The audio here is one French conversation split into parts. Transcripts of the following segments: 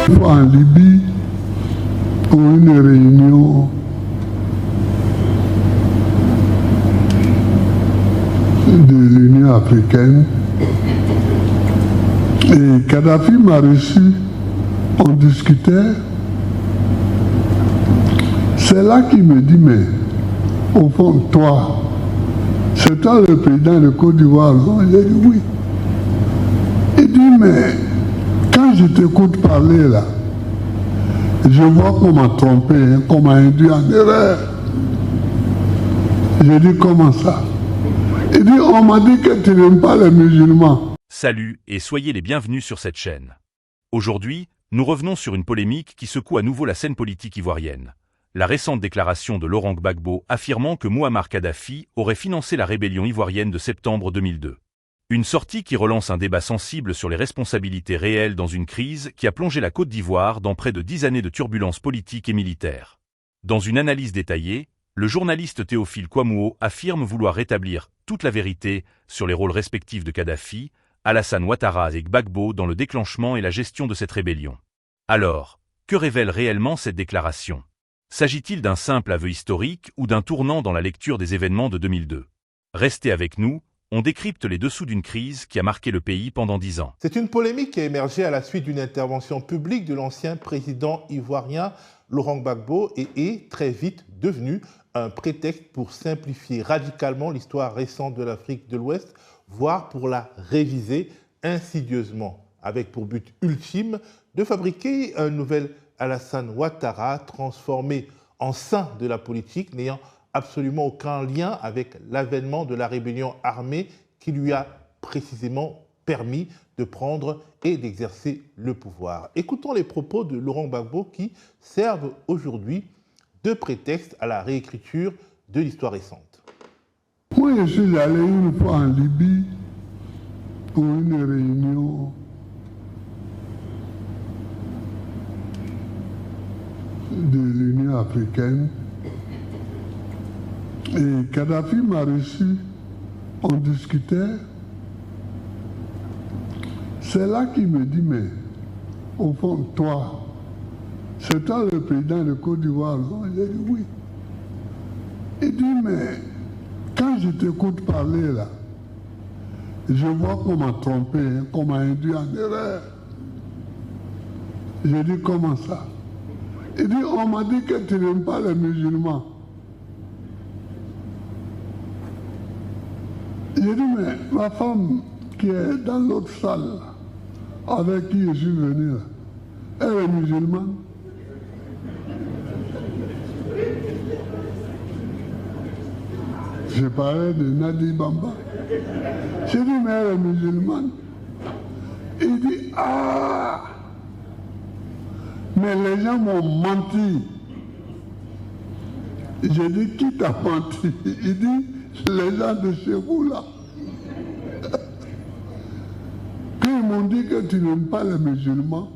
fois en Libye pour une réunion de l'Union africaine. Et Kadhafi m'a reçu, on discutait. C'est là qu'il me dit, mais au fond, toi, c'est toi le président de Côte d'Ivoire, non? J'ai dit oui. Il dit, mais quand je t'écoute parler là, je vois qu'on m'a trompé, hein, qu'on m'a induit en erreur. J'ai dit, comment ça? Il dit, on m'a dit que tu n'aimes pas les musulmans. Salut et soyez les bienvenus sur cette chaîne. Aujourd'hui, nous revenons sur une polémique qui secoue à nouveau la scène politique ivoirienne. La récente déclaration de Laurent Gbagbo affirmant que Mouammar Kadhafi aurait financé la rébellion ivoirienne de septembre 2002. Une sortie qui relance un débat sensible sur les responsabilités réelles dans une crise qui a plongé la Côte d'Ivoire dans près de 10 années de turbulences politiques et militaires. Dans une analyse détaillée, le journaliste Théophile Kouamouo affirme vouloir rétablir toute la vérité sur les rôles respectifs de Kadhafi, Alassane Ouattara et Gbagbo dans le déclenchement et la gestion de cette rébellion. Alors, que révèle réellement cette déclaration? S'agit-il d'un simple aveu historique ou d'un tournant dans la lecture des événements de 2002? Restez avec nous, on décrypte les dessous d'une crise qui a marqué le pays pendant 10 ans. C'est une polémique qui a émergé à la suite d'une intervention publique de l'ancien président ivoirien Laurent Gbagbo et est très vite devenue un prétexte pour simplifier radicalement l'histoire récente de l'Afrique de l'Ouest, voire pour la réviser insidieusement, avec pour but ultime de fabriquer un nouvel Alassane Ouattara transformé en saint de la politique, n'ayant absolument aucun lien avec l'avènement de la rébellion armée qui lui a précisément permis de prendre et d'exercer le pouvoir. Écoutons les propos de Laurent Gbagbo qui servent aujourd'hui de prétexte à la réécriture de l'histoire récente. Moi, je suis allé une fois en Libye pour une réunion de l'Union africaine. Et Kadhafi m'a reçu, on discutait. C'est là qu'il me dit, mais au fond, toi, c'est toi le président de Côte d'Ivoire, non? J'ai dit oui. Il dit, mais quand je t'écoute parler là, je vois qu'on m'a trompé, hein, qu'on m'a induit en erreur. J'ai dit, comment ça? Il dit, on m'a dit que tu n'aimes pas les musulmans. J'ai dit, mais ma femme qui est dans l'autre salle, avec qui je suis venu, là, elle est musulmane. J'ai parlé de Nadi Bamba. J'ai dit, mais elle est musulmane. Il dit, ah, mais les gens m'ont menti. J'ai dit, qui t'a menti? Il dit, les gens de chez vous là. Quand ils m'ont dit que tu n'aimes pas les musulmans,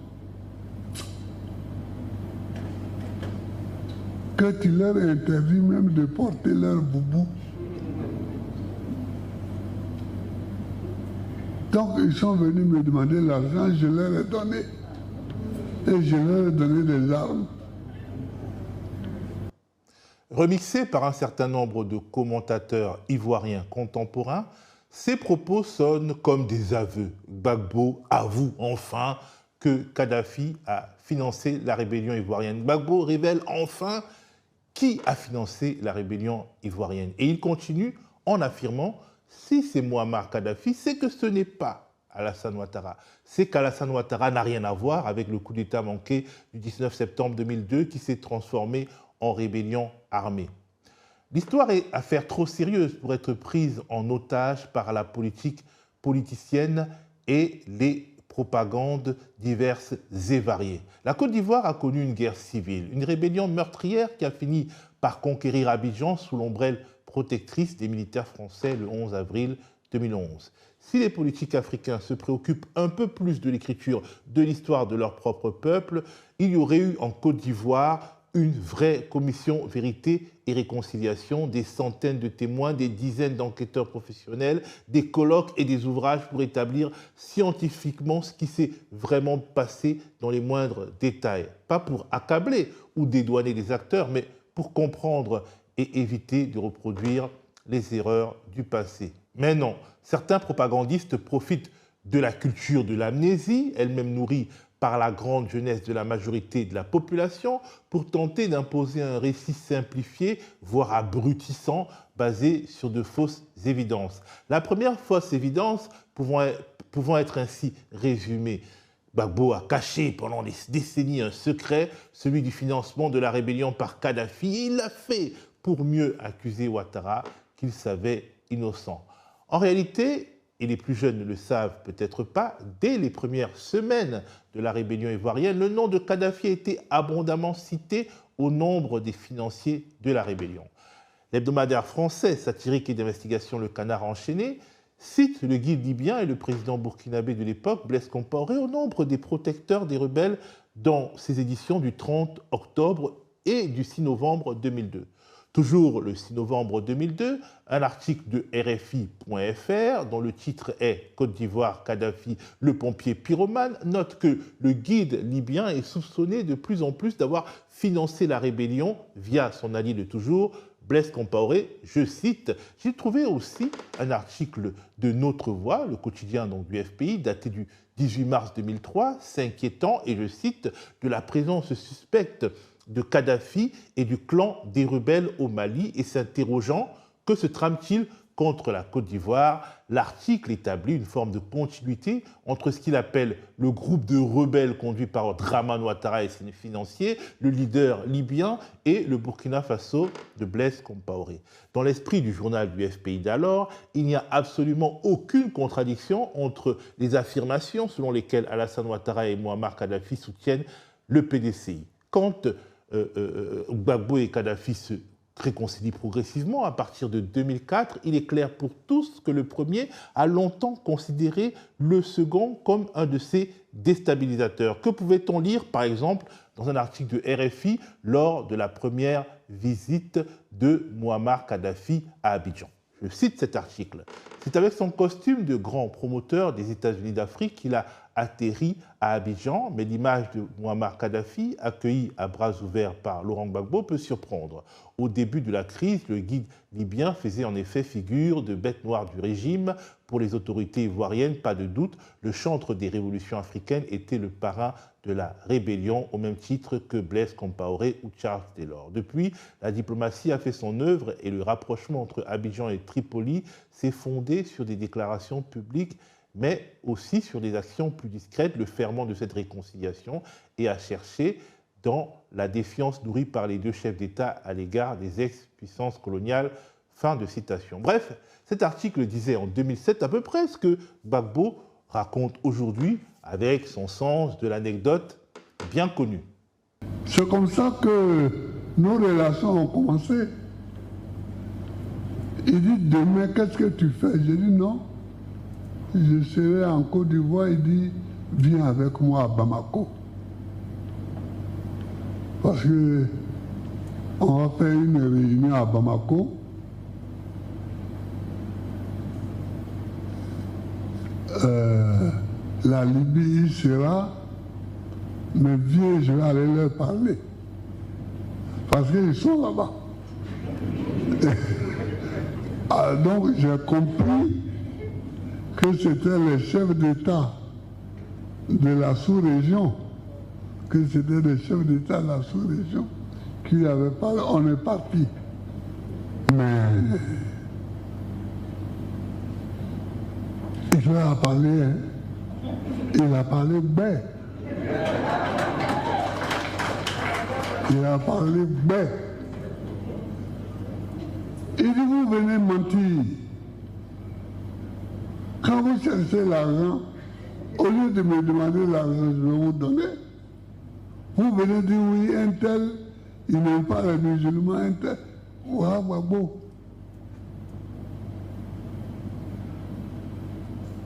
que tu leur interdis même de porter leur boubou. Donc ils sont venus me demander l'argent, je leur ai donné. Et je leur ai donné des armes. Remixé par un certain nombre de commentateurs ivoiriens contemporains, ces propos sonnent comme des aveux. Gbagbo avoue enfin que Kadhafi a financé la rébellion ivoirienne. Gbagbo révèle enfin qui a financé la rébellion ivoirienne. Et il continue en affirmant, si c'est Mouammar Kadhafi, c'est que ce n'est pas Alassane Ouattara. C'est qu'Alassane Ouattara n'a rien à voir avec le coup d'État manqué du 19 septembre 2002 qui s'est transformé en rébellion armée. L'histoire est affaire trop sérieuse pour être prise en otage par la politique politicienne et les propagandes diverses et variées. La Côte d'Ivoire a connu une guerre civile, une rébellion meurtrière qui a fini par conquérir Abidjan sous l'ombrelle protectrice des militaires français le 11 avril 2011. Si les politiques africains se préoccupent un peu plus de l'écriture de l'histoire de leur propre peuple, il y aurait eu en Côte d'Ivoire une vraie commission vérité et réconciliation, des centaines de témoins, des dizaines d'enquêteurs professionnels, des colloques et des ouvrages pour établir scientifiquement ce qui s'est vraiment passé dans les moindres détails. Pas pour accabler ou dédouaner les acteurs, mais pour comprendre et éviter de reproduire les erreurs du passé. Mais non, certains propagandistes profitent de la culture de l'amnésie, elle-même nourrie par la grande jeunesse de la majorité de la population, pour tenter d'imposer un récit simplifié, voire abrutissant, basé sur de fausses évidences. La première fausse évidence pouvant être ainsi résumée: Gbagbo a caché pendant des décennies un secret, celui du financement de la rébellion par Kadhafi, et il l'a fait pour mieux accuser Ouattara qu'il savait innocent. En réalité, et les plus jeunes ne le savent peut-être pas, dès les premières semaines de la rébellion ivoirienne, le nom de Kadhafi a été abondamment cité au nombre des financiers de la rébellion. L'hebdomadaire français satirique et d'investigation Le Canard enchaîné cite le guide libyen et le président burkinabé de l'époque, Blaise Compaoré, au nombre des protecteurs des rebelles dans ses éditions du 30 octobre et du 6 novembre 2002. Toujours le 6 novembre 2002, un article de RFI.fr dont le titre est « Côte d'Ivoire, Kadhafi, le pompier pyromane » note que le guide libyen est soupçonné de plus en plus d'avoir financé la rébellion via son allié de toujours, Blaise Compaoré. Je cite, « J'ai trouvé aussi un article de Notre Voix, le quotidien donc, du FPI, daté du 18 mars 2003, s'inquiétant, et je cite, de la présence suspecte de Kadhafi et du clan des rebelles au Mali et s'interrogeant « Que se trame-t-il contre la Côte d'Ivoire ?» L'article établit une forme de continuité entre ce qu'il appelle le groupe de rebelles conduit par Dramane Ouattara et ses financiers, le leader libyen, et le Burkina Faso de Blaise Compaoré. Dans l'esprit du journal du FPI d'alors, il n'y a absolument aucune contradiction entre les affirmations selon lesquelles Alassane Ouattara et Mouammar Kadhafi soutiennent le PDCI. Quand Gbagbo et Kadhafi se réconcilient progressivement à partir de 2004, il est clair pour tous que le premier a longtemps considéré le second comme un de ses déstabilisateurs. Que pouvait-on lire, par exemple, dans un article de RFI lors de la première visite de Mouammar Kadhafi à Abidjan? Je cite cet article. « C'est avec son costume de grand promoteur des États-Unis d'Afrique qu'il a atterri à Abidjan, mais l'image de Mouammar Kadhafi, accueilli à bras ouverts par Laurent Gbagbo, peut surprendre. Au début de la crise, le guide libyen faisait en effet figure de bête noire du régime. Pour les autorités ivoiriennes, pas de doute, le chantre des révolutions africaines était le parrain de la rébellion, au même titre que Blaise Compaoré ou Charles Taylor. Depuis, la diplomatie a fait son œuvre et le rapprochement entre Abidjan et Tripoli s'est fondé sur des déclarations publiques, mais aussi sur des actions plus discrètes, le ferment de cette réconciliation, et à chercher dans la défiance nourrie par les deux chefs d'État à l'égard des ex-puissances coloniales. » Fin de citation. Bref, cet article disait en 2007 à peu près ce que Gbagbo raconte aujourd'hui avec son sens de l'anecdote bien connu. C'est comme ça que nos relations ont commencé. Il dit, demain, qu'est-ce que tu fais? J'ai dit non. Je serai en Côte d'Ivoire. Il dit, viens avec moi à Bamako. Parce que on va faire une réunion à Bamako. La Libye y sera, mais viens, je vais aller leur parler. Parce qu'ils sont là-bas. Donc j'ai compris que c'était les chefs d'État de la sous-région, que c'était les chefs d'État de la sous-région qui avaient parlé. On est parti. Mais il a parlé, hein. Il a parlé bête. Il a parlé bête. Il dit, vous venez mentir. Quand vous cherchez l'argent, au lieu de me demander l'argent, je vais vous donner. Vous venez dire, oui, un tel, il n'aime pas les musulmans, un tel. Waouh, beau.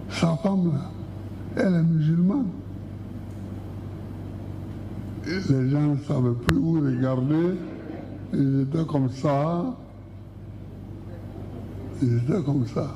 Sa femme, là, elle est musulmane. les gens ne savaient plus où regarder. Ils étaient comme ça. Ils étaient comme ça.